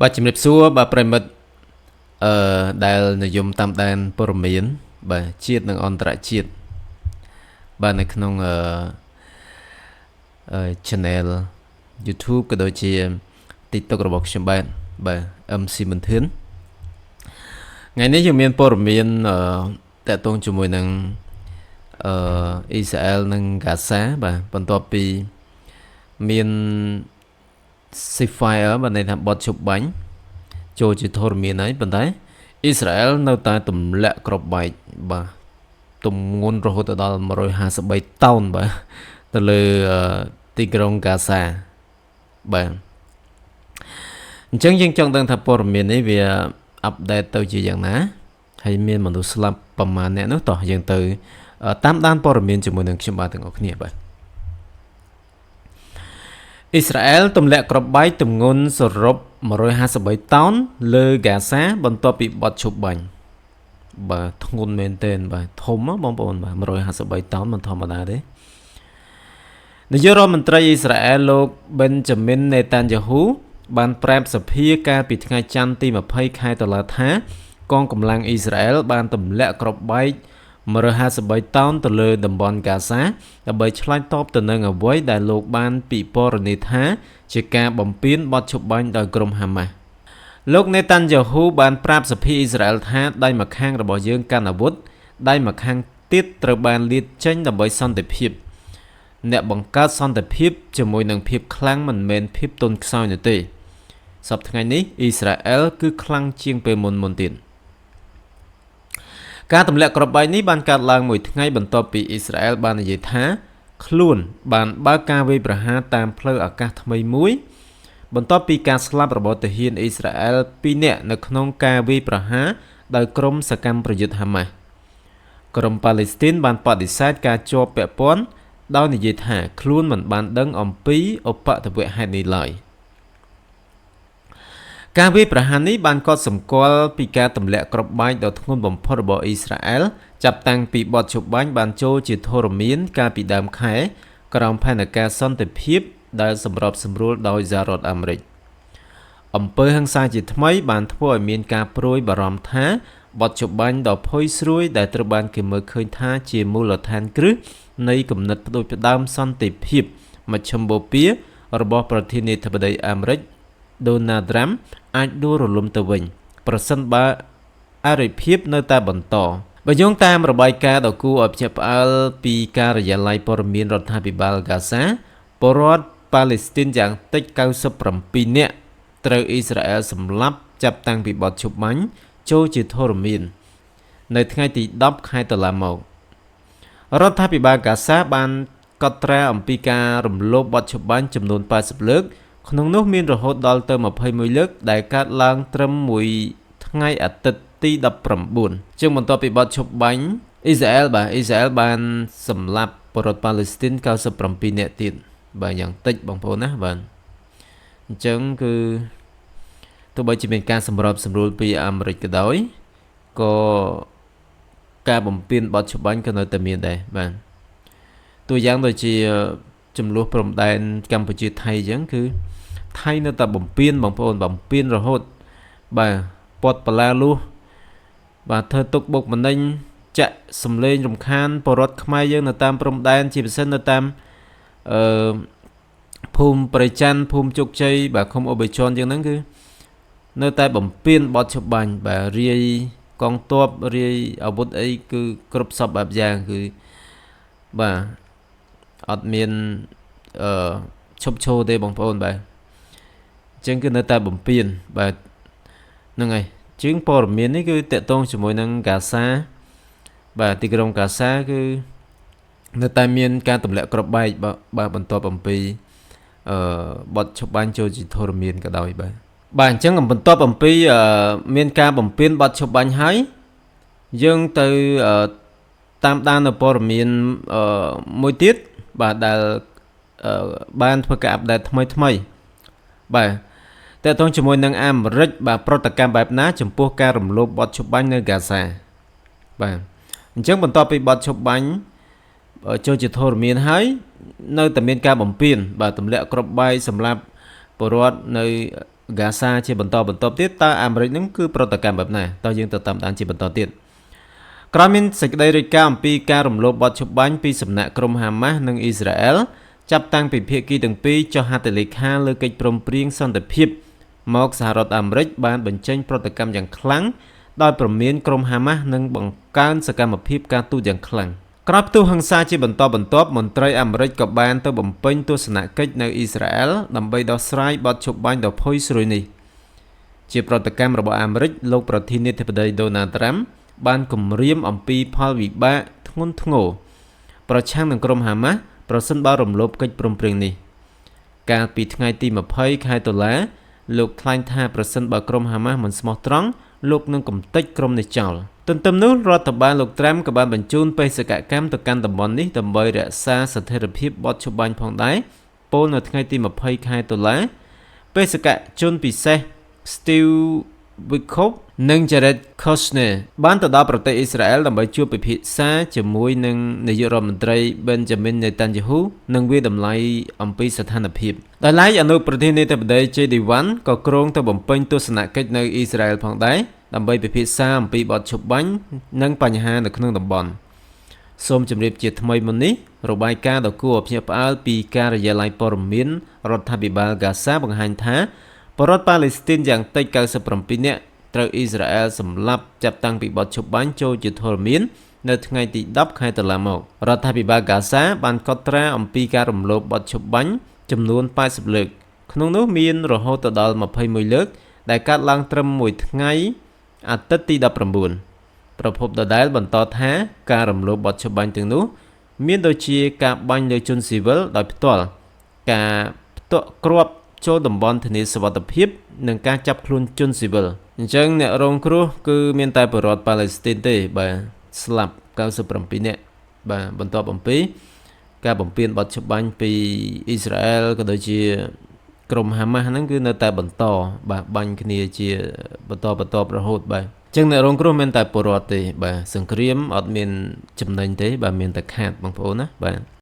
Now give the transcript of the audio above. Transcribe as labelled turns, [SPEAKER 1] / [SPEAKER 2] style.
[SPEAKER 1] បាទជំរាបសួរបាទប្រិមិត្តដែលនិយមតាមដានព័ត៌មានបាទជាតិនិងអន្តរជាតិបាទនៅក្នុងchannel YouTube ក៏ដូចជា TikTok របស់ខ្ញុំបាទMC មន្ទិនថ្ងៃនេះយើងមានព័ត៌មានតាក់ទងជាមួយនឹងអ៊ីស្រាអែលនិងហ្គាសាបាទបន្ទាប់ពីមាន ceasefire បាទន័យថាបទឈប់បាញ់ចូលជាធរមានហើយប៉ុន្តែអ៊ីស្រាអែលនៅតែទម្លាក់គ្រាប់បែកបាទទម្ងន់រហូតដល់153តោនបាទទៅលើទីក្រុងហ្គាសាបាទអញ្ចឹងយើងចង់ដឹងថាព័ត៌មាននេះវាអាប់ដេតទៅជាយ៉ាងណាហើយមានមនុស្សស្លាប់ប្រមាណអ្នកនោះតោះយើងទៅតាមដានព័ត៌មានជាមួយនឹងខ្ញុំបាទទាំងអស់គ្នាបាទអ៊ីស្រាអែលទម្លាក់គ្រាប់បែកទម្ងន់សរុប153តោនលើហ្គាសាបន្ទាប់ពីបទឈប់បាញ់បាទធ្ងន់មែនទែនបាទធំបងប្អូនបាទ153តោនមិនធម្មតាទេនាយករដ្ឋមន្ត្រីអ៊ីស្រាអែលលោក Benjamin Netanyahu បានប្រាប់សភាកាលពីថ្ងៃច័ន្ទទី20ខែតុលាថាកងកម្លាំងអ៊ីស្រាអែលបានទម្លាក់គ្រាប់បែក153តោនទៅលើតំបន់ហ្គាសាដើម្បីឆ្លើយតបទៅនឹងអ្វីដែលលោកបានពិពណ៌នាថាជាការបំពានបទឈប់បាញ់ដោយក្រុមហាម៉ាស់លោកនេតាន់យ៉ាហ៊ូបានប្រាប់សភាអ៊ីស្រាអែលថាដៃម្ខាងរបស់យើងកាន់អាវុធដៃម្ខាងទៀតត្រូវបានលាតចេញដើម្បីសន្តិភាពអ្នកបង្កើតសន្តិភាពជាមួយនឹងភាពខ្លាំងមិនមែនភាពទន់ខ្សោយនោះទេសប្តាហ៍ថ្ងៃនេះអ៊ីស្រាអែលគឺខ្លាំងជាងពេលមុនទៀតការទម្លាក់គ្រាប់បែកនេះបានកើតឡើងមួយថ្ងៃបន្ទាប់ពីអ៊ីស្រាអែលបាននិយាយថាខ្លួនបានបើកការវាយប្រហារតាមផ្លូវអាកាសថ្មីមួយបន្ទាប់ពីការស្លាប់របស់ទាហានអ៊ីស្រាអែល2នាក់នៅក្នុងការវាយប្រហារដោយក្រុមសកម្មប្រយុទ្ធហាម៉ាស់ក្រុមប៉ាឡេស្ទីនបានបដិសេធការជាប់ពាក់ព័ន្ធដោយនិយាយថាខ្លួនមិនបានដឹងអំពីឧបទ្ទវហេតុនេះឡើយការវាយប្រហារនេះបានកត់សម្គាល់ពីការទម្លាក់គ្រាប់បែកដ៏ធ្ងន់បំផុតរបស់អ៊ីស្រាអែលចាប់តាំងពីបទឈប់បាញ់បានចូលជាធរមានកាលពីដើមខែក្រោមផែនការសន្តិភាពដែលសម្របសម្រួលដោយសហរដ្ឋអាមេរិកអំពើហិង្សាជាថ្មីបានធ្វើឲ្យមានការព្រួយបារម្ភថាបទឈប់បាញ់ដ៏ផុយស្រួយដែលត្រូវបានគេមើលឃើញថាជាមូលដ្ឋានគ្រឹះនៃគំនិតផ្ដួចផ្ដើមសន្តិភាពមជ្ឈមបូព៌ារបស់ប្រធានាធិបតីអាមេរិកDonald Trump អាចដួលរលំទៅវិញប្រសិនបើអរិភាពនៅតែបន្តបើយោងតាមរបាយការណ៍ដ៏គួរឲ្យភ្ញាក់ផ្អើលពីការិយាល័យព័ត៌មានរដ្ឋាភិបាលហ្គាសាពលរដ្ឋប៉ាឡេស្ទីនយ៉ាងតិច97នាក់ត្រូវអ៊ីស្រាអែលសម្លាប់ចាប់តាំងពីបទឈប់បាញ់ចូលជាធរមាននៅថ្ងៃទី10ខែតុលាមករដ្ឋាភិបាលហ្គាសាបានកត់ត្រាអំពីការរំលោភបទឈប់បាញ់ចំនួន80លើកក្នុងនោះមានរហូតដល់ទៅ21លើកដែលកើតឡើងត្រឹមមួយថ្ងៃអាទិត្យទី19ជាងបន្ទាប់ពីបទឈប់បាញ់អ៊ីស្រាអែលបានសម្លាប់ពលរដ្ឋប៉ាឡេស្ទីន97នាក់ទៀតបាទយ៉ាងតិចបងប្អូនណាបាទអញ្ចឹងគឺទោះបីជាមានការសម្របសម្រួលពីអាមេរិកក៏ដោយក៏ការបំពេញបទឈប់បាញ់ក៏នៅតែមានដែរបាទតួយ៉ាងដូចជាចំនួនព្រំដែនកម្ពុជាថៃអញ្ចឹងគឺថៃនៅតែបំពេញបងប្អូនបំពេញរហូតបាទពាត់បលាលួសបាទធ្វើទុកបុកម្នេញចាក់សំលេងរំខានពលរដ្ឋខ្មែរយើងនៅតាមព្រំដែនជាពិសេសនៅតាមភូមិប្រៃច័ន្ទភូមិជោគជ័យបាទឃុំអូបេជនយ៉ាងហ្នឹងគឺនៅតែបំពេញបទឈប់បាញ់បាទរាយកងទ័ពរាយអាវុធអីគឺគ្រប់សពបែបយ៉ាងគឺបាទអត់មានឈប់ឈរទេបងប្អូនបាទអញ្ចឹងគឺនៅតែបំពេញបាទហ្នឹងហើយជាងព័ត៌មាននេះគឺតកតងជាមួយនឹងហ្គាសាបាទទីក្រុងហ្គាសាគឺនៅតែមានការទម្លាក់គ្រាប់បែកបាទបន្ទាប់អំពីបទឈប់បាញ់ចូលជាធរមានក៏ដោយបាទអញ្ចឹងបន្ទាប់អំពីមានការបំពេញបទឈប់បាញ់ហើយយើងទៅតាមដាននៅព័ត៌មានមួយទៀតបាទដែលបានធ្វើការអាប់ដេតថ្មីបាទតើតើជាមួយនឹងអាមេរិកបាទប្រតិកម្មបែបណាចំពោះការរំលោភបទឈប់បាញ់នៅហ្គាសាបាទអញ្ចឹងបន្ទាប់ពីបទឈប់បាញ់ចូលជាធរមានហើយនៅតែមានការបំពេញបាទទម្លាក់គ្រាប់បែកសម្រាប់ពលរដ្ឋនៅ ហ្គាសាជាបន្តទៀតតើអាមេរិកនឹងគឺប្រតិកម្មបែបណាតើយើងទៅតាមដានជាបន្តទៀតក្រោយមានសេចក្តីរាយការណ៍អំពីការរំលោភបទច្បាញ់ពីសំណាក់ក្រុមហាម៉ាស់និងអ៊ីស្រាអែលចាប់តាំងពីភាគីទាំងពីរចុះហត្ថលេខាលើកិច្ចព្រមព្រៀងសន្តិភាពមកសហរដ្ឋអាមេរិកបានបញ្ចេញប្រតិកម្មយ៉ាងខ្លាំងដោយព្រមានក្រុមហាម៉ាស់និងបង្កើនសកម្មភាពការទូតយ៉ាងខ្លាំងក្រោយផ្ទុះហិង្សាជាបន្តបន្ទាប់មន្ត្រីអាមេរិកក៏បានទៅបំពេញទស្សនកិច្ចនៅអ៊ីស្រាអែលដើម្បីដោះស្រាយបទឈប់បាញ់ដ៏ផុយស្រួយនេះជាប្រតិកម្មរបស់អាមេរិកលោកប្រធានាធិបតីដូណាល់ត្រាំបានគម្រាមអំពីផលវិបាកធ្ងន់ធ្ងរប្រឆាំងនឹងក្រុមហាម៉ាស់ប្រសិនបើរំលោភកិច្ចព្រមព្រៀងនេះកាលពីថ្ងៃទី20ខែតុលាលោកថ្លែងថាប្រសិនបើក្រុមហាម៉ាស់មិនស្មោះត្រង់លោកនឹងកំទេចក្រុមនេះចោលទន្ទឹមនោះរដ្ឋបាលលោកត្រាំក៏បានបញ្ជូនបេសកកម្មទៅកាន់តំបន់នេះដើម្បីរក្សាស្ថិរភាពបទឈប់បាញ់ផងដែរពោលនៅថ្ងៃទី20ខែតុលាបេសកជនពិសេស Steve Witkoff និង Jared Kushner បានទៅដល់ប្រទេសអ៊ីស្រាអែលដើម្បីជួបពិភាក្សាជាមួយនឹងនាយករដ្ឋមន្ត្រី Benjamin Netanyahu និងវាតម្លៃអំពីស្ថានភាពដោយឡែកអនុប្រធានាធិបតី JD Vance ក៏គ្រោងទៅបំពេញទស្សនកិច្ចនៅអ៊ីស្រាអែលផងដែរដើម្បីពិភាក្សាអំពីបទឈប់បាញ់និងបញ្ហានៅក្នុងតំបន់សូមជម្រាបជាថ្មីមុននេះរបាយការណ៍ដ៏គួរឲ្យភ្ញាក់ផ្អើលពីការិយាល័យព័ត៌មានរដ្ឋាភិបាលហ្គាសាបង្ហាញថាពលរដ្ឋប៉ាឡេស្ទីនយ៉ាងតិច97នាក់ត្រូវអ៊ីស្រាអែលសម្លាប់ចាប់តាំងពីបទឈប់បាញ់ចូលជាធរមាននៅថ្ងៃទី10ខែតុលាមករដ្ឋាភិបាលហ្គាសាបានកត់ត្រាអំពីការរំលោភបទឈប់បាញ់ចំនួន80លើកក្នុងនោះមានរហូតដល់21លើកដែលកើតឡើងត្រឹមមួយថ្ងៃអាទិត្យទី19ប្រពន្ធដដែលបន្តថាការរំលោភបទច្បាញ់ទាំងនោះមានដូចជាការបាញ់លើជនស៊ីវិលដោយផ្ទាល់ការផ្ទាក់គ្រាប់ចូលតំបន់ធានាសុវត្ថិភាពនិងការចាប់ខ្លួនជនស៊ីវិលអញ្ចឹងអ្នករងគ្រោះគឺមានតែពលរដ្ឋប៉ាឡេស្ទីនទេបាទស្លាប់97នាក់បាទបន្ទាប់អំពីការបំពេញបទច្បាញ់ពីអ៊ីស្រាអែលក៏ដូចជាក្រុមហាម៉ាស់ហ្នឹងគឺនៅតែបន្តបាទបាញ់គ្នាជាបន្តរហូតបាទអញ្ចឹងអ្នករងគ្រោះមានតែពលរដ្ឋទេបាទសង្គ្រាមអត់មានចំណេញទេបាទមានតែខាតបងប្អូនណាបាទ